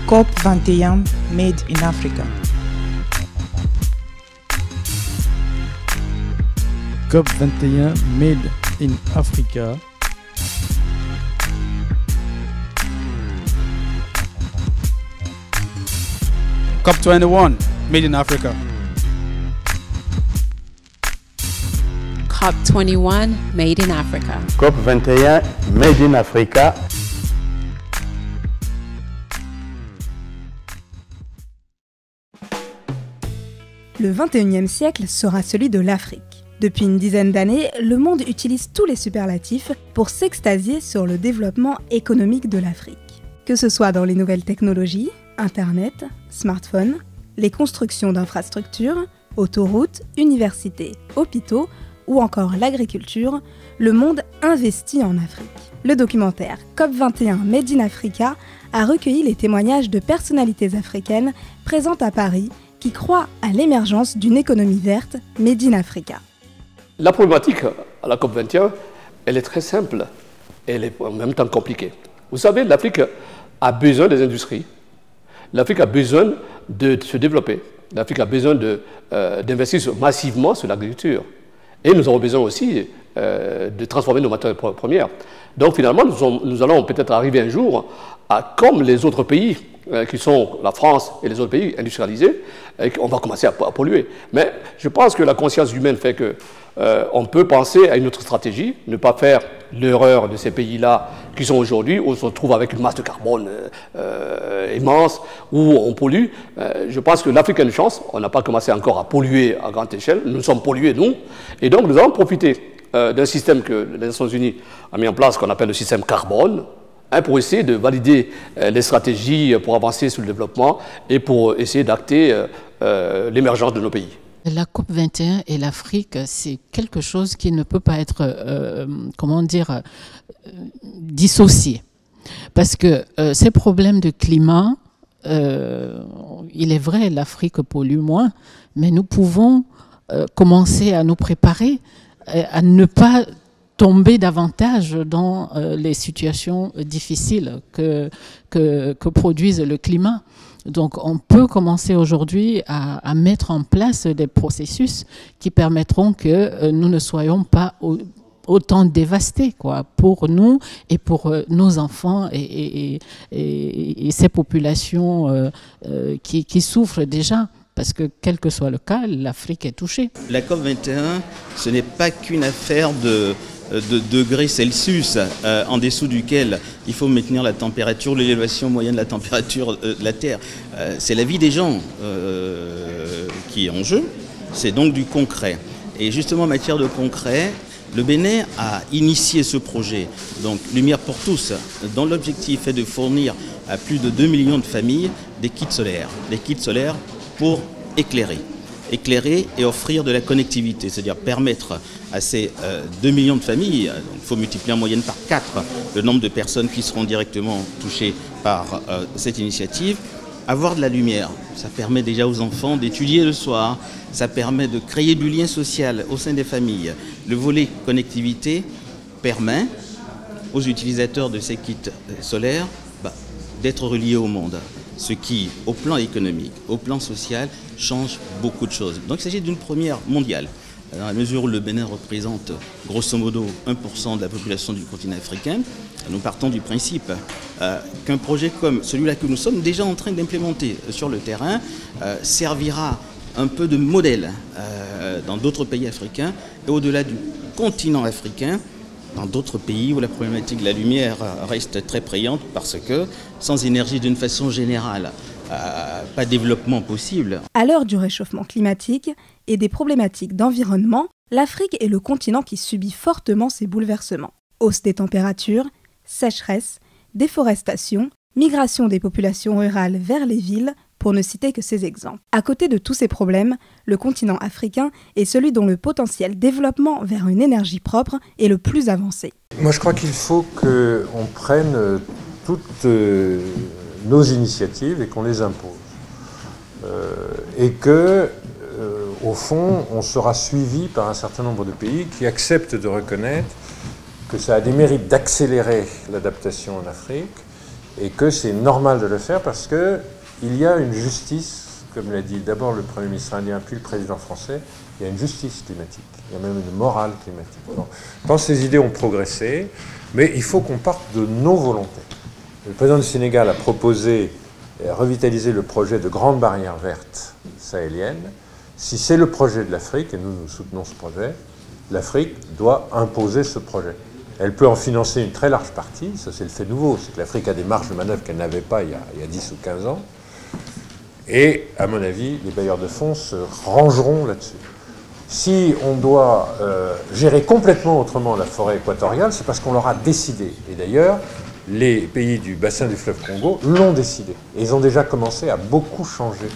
COP 21 Made in Africa. COP 21 Made in Africa. COP 21 Made in Africa. COP 21 Made in Africa. COP 21 Made in Africa. Le 21e siècle sera celui de l'Afrique. Depuis une dizaine d'années, le monde utilise tous les superlatifs pour s'extasier sur le développement économique de l'Afrique. Que ce soit dans les nouvelles technologies, Internet, smartphones, les constructions d'infrastructures, autoroutes, universités, hôpitaux ou encore l'agriculture, le monde investit en Afrique. Le documentaire COP 21 Made in Africa a recueilli les témoignages de personnalités africaines présentes à Paris qui croient à l'émergence d'une économie verte Made in Africa. La problématique à la COP 21, elle est très simple, elle est en même temps compliquée. Vous savez, l'Afrique a besoin des industries, l'Afrique a besoin de se développer, l'Afrique a besoin d'investir massivement sur l'agriculture. Et nous avons besoin aussi de transformer nos matières premières. Donc finalement, nous allons peut-être arriver un jour à, comme les autres pays, qui sont la France et les autres pays industrialisés, on va commencer à polluer. Mais je pense que la conscience humaine fait que on peut penser à une autre stratégie, ne pas faire l'erreur de ces pays-là qui sont aujourd'hui, où on se retrouve avec une masse de carbone immense, où on pollue. Je pense que l'Afrique a une chance, on n'a pas commencé encore à polluer à grande échelle, nous sommes pollués nous, et donc nous allons profiter d'un système que les Nations Unies ont mis en place, qu'on appelle le système carbone, pour essayer de valider les stratégies pour avancer sur le développement et pour essayer d'acter l'émergence de nos pays. La COP 21 et l'Afrique, c'est quelque chose qui ne peut pas être, dissocié. Parce que ces problèmes de climat, il est vrai, l'Afrique pollue moins, mais nous pouvons commencer à nous préparer à ne pas tomber davantage dans les situations difficiles que produise le climat. Donc on peut commencer aujourd'hui à mettre en place des processus qui permettront que nous ne soyons pas autant dévastés, quoi, pour nous et pour nos enfants et ces populations qui souffrent déjà. Parce que, quel que soit le cas, l'Afrique est touchée. La COP 21, ce n'est pas qu'une affaire de degrés Celsius, en dessous duquel il faut maintenir la température, l'élévation moyenne de la température de la Terre. C'est la vie des gens qui est en jeu, c'est donc du concret. Et justement, en matière de concret, le Bénin a initié ce projet, donc Lumière pour tous, dont l'objectif est de fournir à plus de 2 millions de familles des kits solaires pour éclairer et offrir de la connectivité, c'est-à-dire permettre à ces 2 millions de familles, il faut multiplier en moyenne par 4 le nombre de personnes qui seront directement touchées par cette initiative, avoir de la lumière. Ça permet déjà aux enfants d'étudier le soir, ça permet de créer du lien social au sein des familles. Le volet connectivité permet aux utilisateurs de ces kits solaires d'être reliés au monde. Ce qui, au plan économique, au plan social, change beaucoup de choses. Donc il s'agit d'une première mondiale. Dans la mesure où le Bénin représente grosso modo 1% de la population du continent africain, nous partons du principe qu'un projet comme celui-là que nous sommes déjà en train d'implémenter sur le terrain servira un peu de modèle dans d'autres pays africains et au-delà du continent africain, dans d'autres pays où la problématique de la lumière reste très prégnante parce que sans énergie d'une façon générale, pas de développement possible. À l'heure du réchauffement climatique et des problématiques d'environnement, l'Afrique est le continent qui subit fortement ces bouleversements. Hausse des températures, sécheresse, déforestation, migration des populations rurales vers les villes, pour ne citer que ces exemples. À côté de tous ces problèmes, le continent africain est celui dont le potentiel développement vers une énergie propre est le plus avancé. Moi je crois qu'il faut qu'on prenne toutes nos initiatives et qu'on les impose. Et que, au fond, on sera suivi par un certain nombre de pays qui acceptent de reconnaître que ça a des mérites d'accélérer l'adaptation en Afrique et que c'est normal de le faire parce qu'il y a une justice, comme l'a dit d'abord le Premier ministre indien puis le président français, il y a une justice climatique, il y a même une morale climatique. Donc, je pense que ces idées ont progressé, mais il faut qu'on parte de nos volontés. Le président du Sénégal a proposé et a revitalisé le projet de grande barrière verte sahélienne. Si c'est le projet de l'Afrique, et nous soutenons ce projet, l'Afrique doit imposer ce projet. Elle peut en financer une très large partie, ça c'est le fait nouveau, c'est que l'Afrique a des marges de manœuvre qu'elle n'avait pas il y a 10 ou 15 ans. Et, à mon avis, les bailleurs de fonds se rangeront là-dessus. Si on doit gérer complètement autrement la forêt équatoriale, c'est parce qu'on l'aura décidé. Et d'ailleurs, les pays du bassin du fleuve Congo l'ont décidé. Et ils ont déjà commencé à beaucoup changer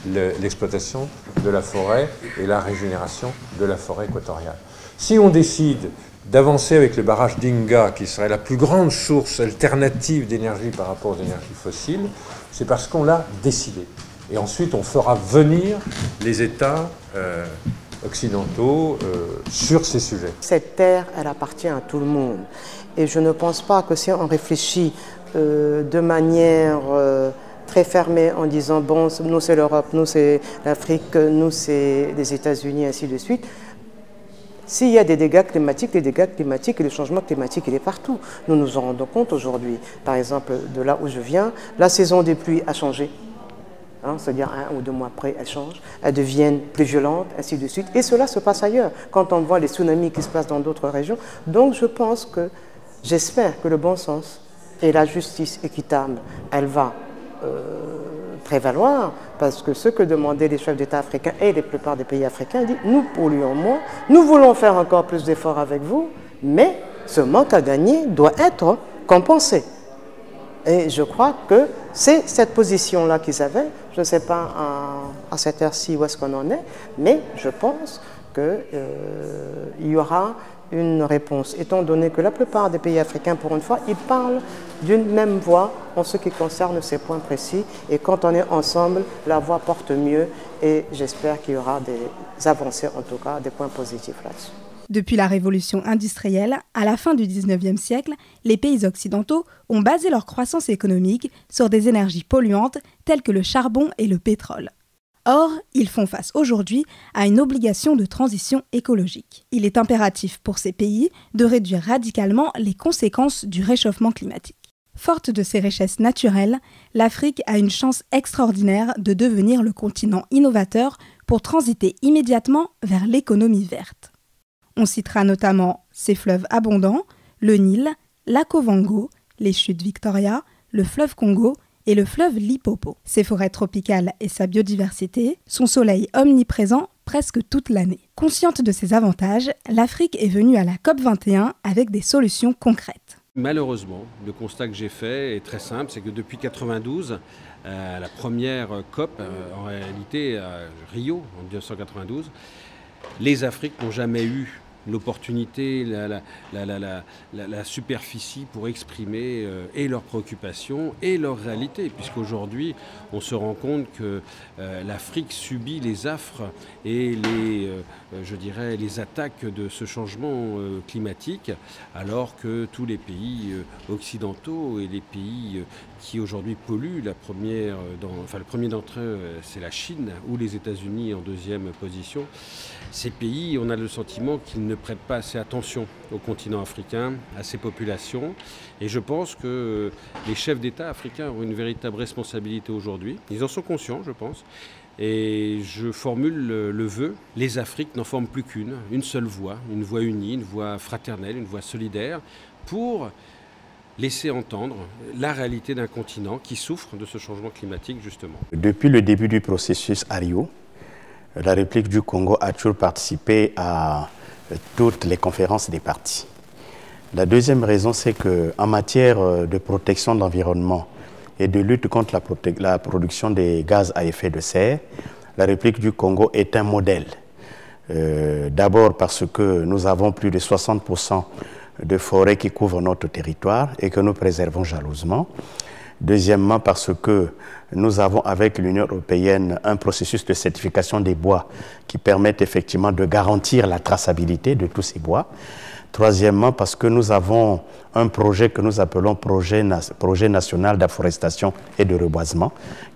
l'exploitation de la forêt et la régénération de la forêt équatoriale. Si on décide d'avancer avec le barrage d'Inga, qui serait la plus grande source alternative d'énergie par rapport aux énergies fossiles, c'est parce qu'on l'a décidé. Et ensuite, on fera venir les États occidentaux sur ces sujets. Cette terre, elle appartient à tout le monde. Et je ne pense pas que si on réfléchit de manière très fermée en disant « bon, nous c'est l'Europe, nous c'est l'Afrique, nous c'est les États-Unis, ainsi de suite », s'il y a des dégâts climatiques et le changement climatique, il est partout. Nous nous en rendons compte aujourd'hui. Par exemple, de là où je viens, la saison des pluies a changé. C'est-à-dire 1 ou 2 mois après, elles changent, elles deviennent plus violentes, ainsi de suite. Et cela se passe ailleurs, quand on voit les tsunamis qui se passent dans d'autres régions. Donc je pense que, j'espère que le bon sens et la justice équitable, elle va prévaloir, parce que ce que demandaient les chefs d'État africains et la plupart des pays africains, disent nous polluons moins, nous voulons faire encore plus d'efforts avec vous, mais ce manque à gagner doit être compensé. Et je crois que c'est cette position-là qu'ils avaient. Je ne sais pas à cette heure-ci où est-ce qu'on en est, mais je pense qu'il y aura une réponse, étant donné que la plupart des pays africains, pour une fois, ils parlent d'une même voix en ce qui concerne ces points précis. Et quand on est ensemble, la voix porte mieux et j'espère qu'il y aura des avancées, en tout cas, des points positifs là-dessus. Depuis la révolution industrielle, à la fin du XIXe siècle, les pays occidentaux ont basé leur croissance économique sur des énergies polluantes telles que le charbon et le pétrole. Or, ils font face aujourd'hui à une obligation de transition écologique. Il est impératif pour ces pays de réduire radicalement les conséquences du réchauffement climatique. Forte de ses richesses naturelles, l'Afrique a une chance extraordinaire de devenir le continent innovateur pour transiter immédiatement vers l'économie verte. On citera notamment ses fleuves abondants, le Nil, l'Akavango, les chutes Victoria, le fleuve Congo et le fleuve Limpopo, ses forêts tropicales et sa biodiversité, son soleil omniprésent presque toute l'année. Consciente de ces avantages, l'Afrique est venue à la COP21 avec des solutions concrètes. Malheureusement, le constat que j'ai fait est très simple, c'est que depuis 1992, la première COP, en réalité à Rio, en 1992, les Afriques n'ont jamais eu l'opportunité, la superficie pour exprimer et leurs préoccupations et leurs réalités, puisqu'aujourd'hui on se rend compte que l'Afrique subit les affres et les attaques de ce changement climatique, alors que tous les pays occidentaux et les pays qui aujourd'hui polluent, le premier d'entre eux c'est la Chine ou les États-Unis en deuxième position. Ces pays, on a le sentiment qu'ils ne prêtent pas assez attention au continent africain, à ses populations. Et je pense que les chefs d'État africains ont une véritable responsabilité aujourd'hui. Ils en sont conscients, je pense. Et je formule le vœu, les Afriques n'en forment plus une seule voix, une voix unie, une voix fraternelle, une voix solidaire, pour laisser entendre la réalité d'un continent qui souffre de ce changement climatique, justement. Depuis le début du processus à Rio, la République du Congo a toujours participé à toutes les conférences des parties. La deuxième raison, c'est qu'en matière de protection de l'environnement et de lutte contre la production des gaz à effet de serre, la République du Congo est un modèle. D'abord parce que nous avons plus de 60% de forêts qui couvrent notre territoire et que nous préservons jalousement. Deuxièmement, parce que nous avons avec l'Union européenne un processus de certification des bois qui permet effectivement de garantir la traçabilité de tous ces bois. Troisièmement, parce que nous avons un projet que nous appelons projet national d'afforestation et de reboisement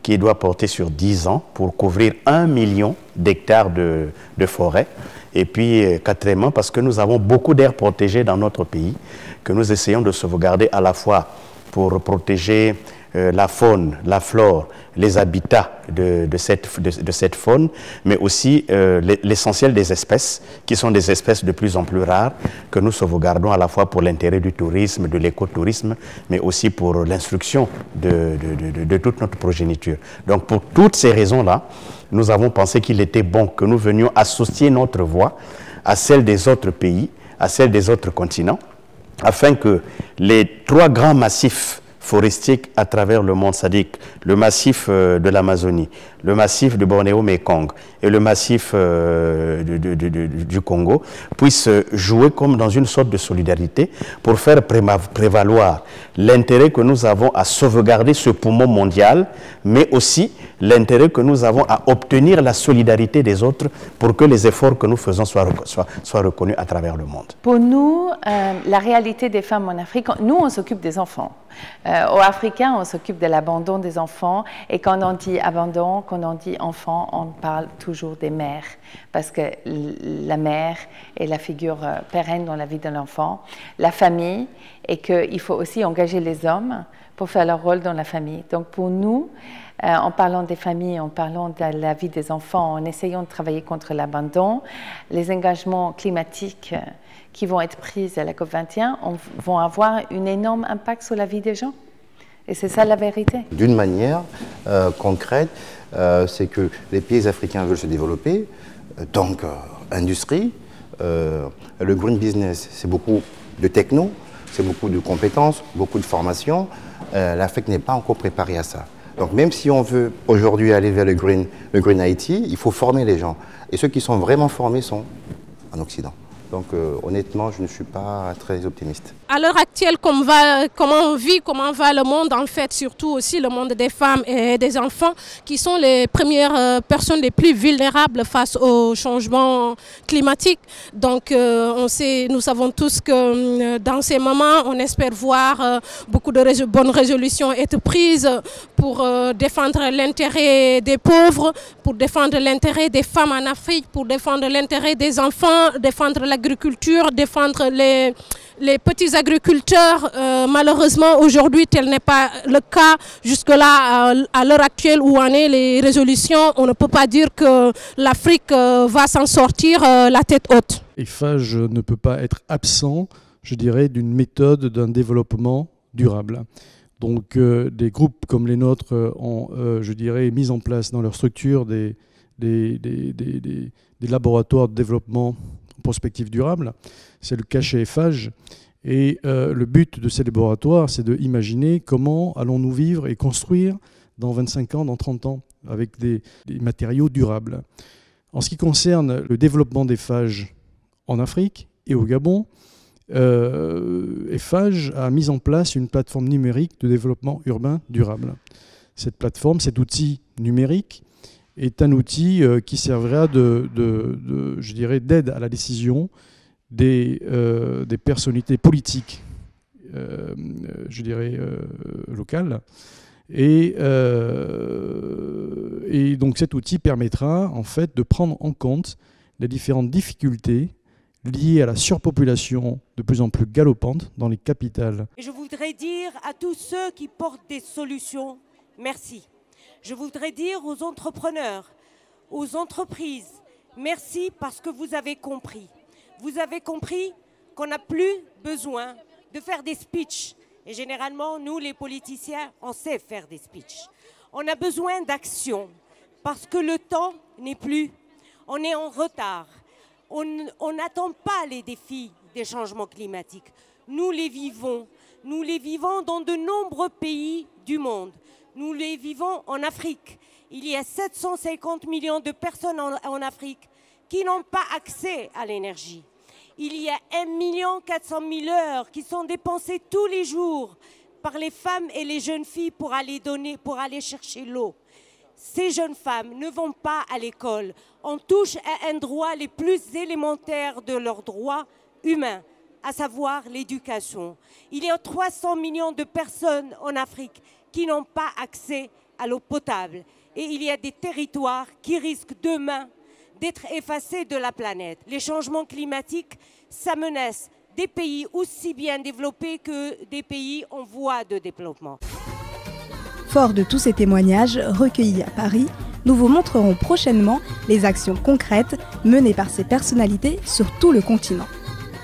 qui doit porter sur 10 ans pour couvrir 1 million d'hectares de forêt. Et puis, quatrièmement, parce que nous avons beaucoup d'aires protégées dans notre pays que nous essayons de sauvegarder à la fois pour protéger la faune, la flore, les habitats de cette faune, mais aussi l'essentiel des espèces, qui sont des espèces de plus en plus rares, que nous sauvegardons à la fois pour l'intérêt du tourisme, de l'écotourisme, mais aussi pour l'instruction de toute notre progéniture. Donc pour toutes ces raisons-là, nous avons pensé qu'il était bon que nous venions associer notre voix à celle des autres pays, à celle des autres continents, afin que les 3 grands massifs forestiers à travers le monde, c'est-à-dire le massif de l'Amazonie, le massif de Bornéo-Mekong et le massif du Congo, puissent jouer comme dans une sorte de solidarité pour faire prévaloir l'intérêt que nous avons à sauvegarder ce poumon mondial, mais aussi l'intérêt que nous avons à obtenir la solidarité des autres pour que les efforts que nous faisons soient reconnus à travers le monde. Pour nous, la réalité des femmes en Afrique, nous on s'occupe des enfants. Aux Africains, on s'occupe de l'abandon des enfants, et quand on dit abandon, quand on dit enfant, on parle toujours des mères, parce que la mère est la figure pérenne dans la vie de l'enfant, la famille, et qu'il faut aussi engager les hommes pour faire leur rôle dans la famille. Donc pour nous, en parlant des familles, en parlant de la vie des enfants, en essayant de travailler contre l'abandon, les engagements climatiques qui vont être pris à la COP21 vont avoir un énorme impact sur la vie des gens. Et c'est ça la vérité. D'une manière concrète, c'est que les pays africains veulent se développer, donc industrie, le green business, c'est beaucoup de techno, c'est beaucoup de compétences, beaucoup de formation. L'Afrique n'est pas encore préparée à ça. Donc même si on veut aujourd'hui aller vers le green IT, il faut former les gens. Et ceux qui sont vraiment formés sont en Occident. Donc honnêtement, je ne suis pas très optimiste. À l'heure actuelle, comment on vit, comment va le monde, en fait, surtout aussi le monde des femmes et des enfants, qui sont les premières personnes les plus vulnérables face au changement climatique. Donc nous savons tous que dans ces moments, on espère voir beaucoup de bonnes résolutions être prises pour défendre l'intérêt des pauvres, pour défendre l'intérêt des femmes en Afrique, pour défendre l'intérêt des enfants, défendre l'agriculture, défendre les petits agriculteurs. Malheureusement, aujourd'hui, tel n'est pas le cas. Jusque-là, à l'heure actuelle où en est les résolutions, on ne peut pas dire que l'Afrique va s'en sortir la tête haute. Eiffage ne peut pas être absent, je dirais, d'une méthode d'un développement durable. Donc des groupes comme les nôtres ont, je dirais, mis en place dans leur structure des laboratoires de développement prospectif durable. C'est le cas chez Eiffage. Et le but de ces laboratoires, c'est d'imaginer comment allons-nous vivre et construire dans 25 ans, dans 30 ans, avec des matériaux durables. En ce qui concerne le développement d'Eiffage en Afrique et au Gabon, Eiffage a mis en place une plateforme numérique de développement urbain durable. Cette plateforme, cet outil numérique, est un outil qui servira je dirais, d'aide à la décision des personnalités politiques, je dirais, locales. Et donc cet outil permettra en fait de prendre en compte les différentes difficultés liées à la surpopulation de plus en plus galopante dans les capitales. Et je voudrais dire à tous ceux qui portent des solutions, merci. Je voudrais dire aux entrepreneurs, aux entreprises, merci parce que vous avez compris. Vous avez compris qu'on n'a plus besoin de faire des speeches. Et généralement, nous, les politiciens, on sait faire des speeches. On a besoin d'action parce que le temps n'est plus. On est en retard. On n'attend pas les défis des changements climatiques. Nous les vivons. Nous les vivons dans de nombreux pays du monde. Nous les vivons en Afrique. Il y a 750 millions de personnes en Afrique qui n'ont pas accès à l'énergie. Il y a 1 400 000 heures qui sont dépensées tous les jours par les femmes et les jeunes filles pour aller chercher l'eau. Ces jeunes femmes ne vont pas à l'école. On touche à un droit les plus élémentaires de leurs droits humains, à savoir l'éducation. Il y a 300 millions de personnes en Afrique qui n'ont pas accès à l'eau potable. Et il y a des territoires qui risquent demain d'être effacés de la planète. Les changements climatiques, ça menace des pays aussi bien développés que des pays en voie de développement. Fort de tous ces témoignages recueillis à Paris, nous vous montrerons prochainement les actions concrètes menées par ces personnalités sur tout le continent.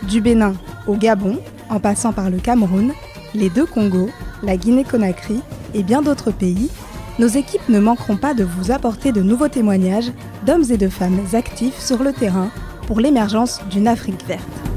Du Bénin au Gabon, en passant par le Cameroun, les deux Congos, la Guinée-Conakry et bien d'autres pays, nos équipes ne manqueront pas de vous apporter de nouveaux témoignages d'hommes et de femmes actifs sur le terrain pour l'émergence d'une Afrique verte.